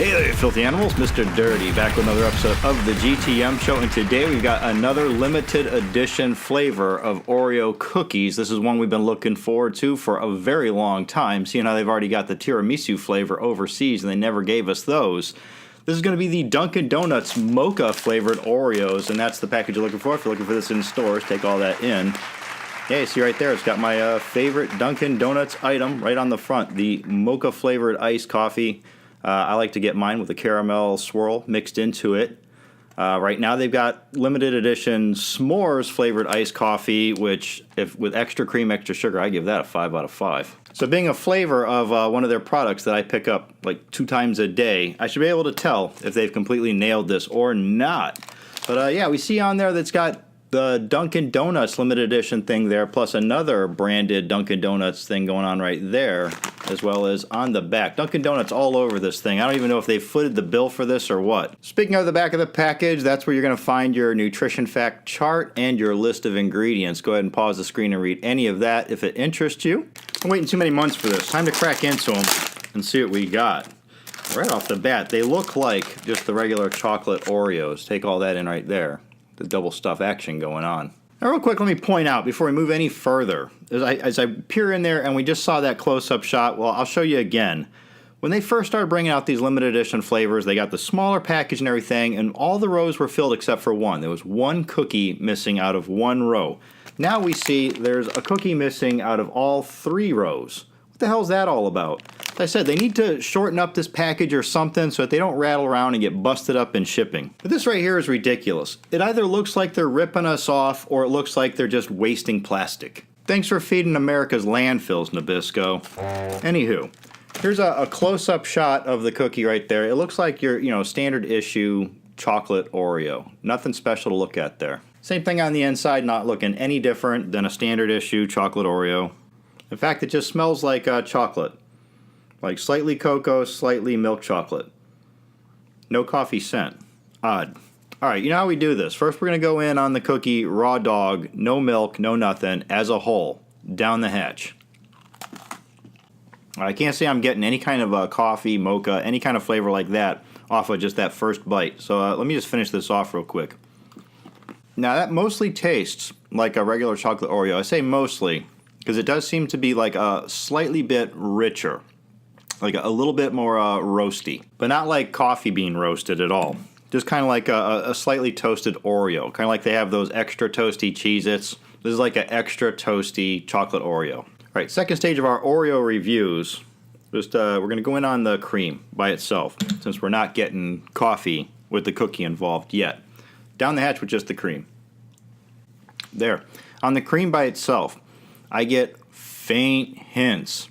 Hey there, you filthy animals. Mr. Dirty back with another episode of the GTM show, and today we've got another limited edition flavor of Oreo cookies. This is one we've been looking forward to for a very long time, seeing how they've already got the tiramisu flavor overseas and they never gave us those. This is going to be the Dunkin' Donuts Mocha flavored Oreos, and that's the package you're looking for. If you're looking for this in stores, take all that in. Yeah, you see right there, it's got my favorite Dunkin' Donuts item right on the front, the Mocha flavored iced coffee. I like to get mine with a caramel swirl mixed into it. Right now they've got limited edition s'mores flavored iced coffee, which, if with extra cream, extra sugar, I give that a 5 out of 5. So being a flavor of one of their products that I pick up like 2 times a day, I should be able to tell if they've completely nailed this or not. But yeah, we see on there that's got the Dunkin' Donuts limited edition thing there, plus another branded Dunkin' Donuts thing going on right there, as well as on the back. Dunkin' Donuts all over this thing. I don't even know if they footed the bill for this or what. Speaking of the back of the package, that's where you're going to find your nutrition fact chart and your list of ingredients. Go ahead and pause the screen and read any of that if it interests you. I'm waiting too many months for this. Time to crack into them and see what we got. Right off the bat, they look like just the regular chocolate Oreos. Take all that in right there. The double stuff action going on. Now real quick, let me point out before we move any further, as I peer in there and we just saw that close-up shot, well, I'll show you again. When they first started bringing out these limited edition flavors, they got the smaller package and everything, and all the rows were filled except for one. There was one cookie missing out of one row. Now we see there's a cookie missing out of all 3 rows. What the hell is that all about? As I said, they need to shorten up this package or something so that they don't rattle around and get busted up in shipping. But this right here is ridiculous. It either looks like they're ripping us off or it looks like they're just wasting plastic. Thanks for feeding America's landfills, Nabisco. Anywho, here's a close-up shot of the cookie right there. It looks like your standard issue chocolate Oreo. Nothing special to look at there. Same thing on the inside, not looking any different than a standard issue chocolate Oreo. In fact, it just smells like chocolate. Like slightly cocoa, slightly milk chocolate. No coffee scent. Odd. Alright, you know how we do this. First we're going to go in on the cookie, raw dog, no milk, no nothing, as a whole. Down the hatch. I can't say I'm getting any kind of coffee, mocha, any kind of flavor like that off of just that first bite. So let me just finish this off real quick. Now that mostly tastes like a regular chocolate Oreo. I say mostly because it does seem to be like a slightly bit richer. Like a little bit more roasty, but not like coffee bean roasted at all. Just kind of like a slightly toasted Oreo, kind of like they have those extra toasty Cheez-Its. This is like an extra toasty chocolate Oreo. All right, second stage of our Oreo reviews. Just we're going to go in on the cream by itself, since we're not getting coffee with the cookie involved yet. Down the hatch with just the cream. There. On the cream by itself, I get faint hints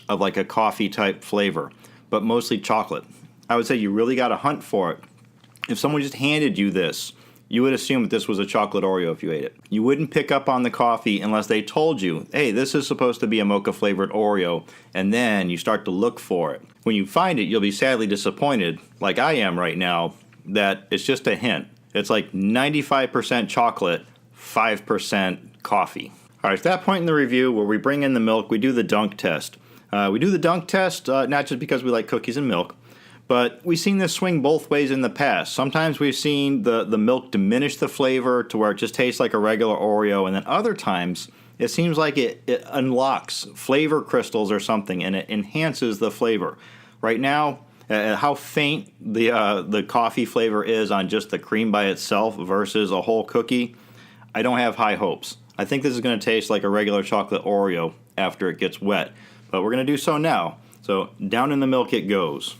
of like a coffee type flavor, but mostly chocolate. I would say you really got to hunt for it. If someone just handed you this, you would assume that this was a chocolate Oreo if you ate it. You wouldn't pick up on the coffee unless they told you, hey, this is supposed to be a mocha flavored Oreo, and then you start to look for it. When you find it, you'll be sadly disappointed, like I am right now, that it's just a hint. It's like 95% chocolate, 5% coffee. All right, it's that point in the review where we bring in the milk, we do the dunk test. We do the dunk test not just because we like cookies and milk, but we've seen this swing both ways in the past. Sometimes we've seen the milk diminish the flavor to where it just tastes like a regular Oreo, and then other times it seems like it unlocks flavor crystals or something and it enhances the flavor. Right now, how faint the coffee flavor is on just the cream by itself versus a whole cookie, I don't have high hopes. I think this is going to taste like a regular chocolate Oreo after it gets wet. But we're going to do so now. So down in the milk it goes.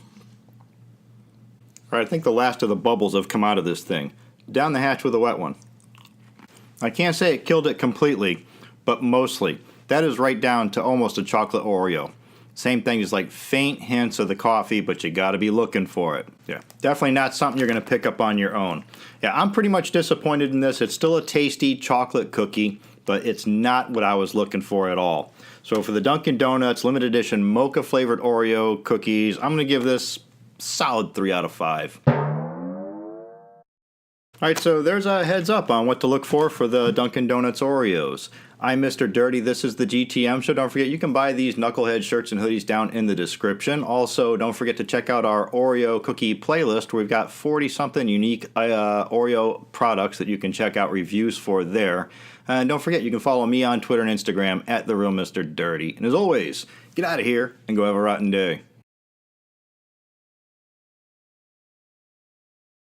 All right, I think the last of the bubbles have come out of this thing. Down the hatch with a wet one. I can't say it killed it completely, but mostly. That is right down to almost a chocolate Oreo. Same thing, just like faint hints of the coffee, but you got to be looking for it. Yeah, definitely not something you're going to pick up on your own. Yeah, I'm pretty much disappointed in this. It's still a tasty chocolate cookie, but it's not what I was looking for at all. So for the Dunkin' Donuts limited edition mocha flavored Oreo cookies, I'm going to give this solid 3 out of 5. Alright, so there's a heads up on what to look for the Dunkin' Donuts Oreos. I'm Mr. Dirty. This is the GTM Show. Don't forget, you can buy these Knucklehead shirts and hoodies down in the description. Also, don't forget to check out our Oreo cookie playlist, where we've got 40-something unique Oreo products that you can check out reviews for there. And don't forget, you can follow me on Twitter and Instagram at TheRealMrDirty. And as always, get out of here and go have a rotten day.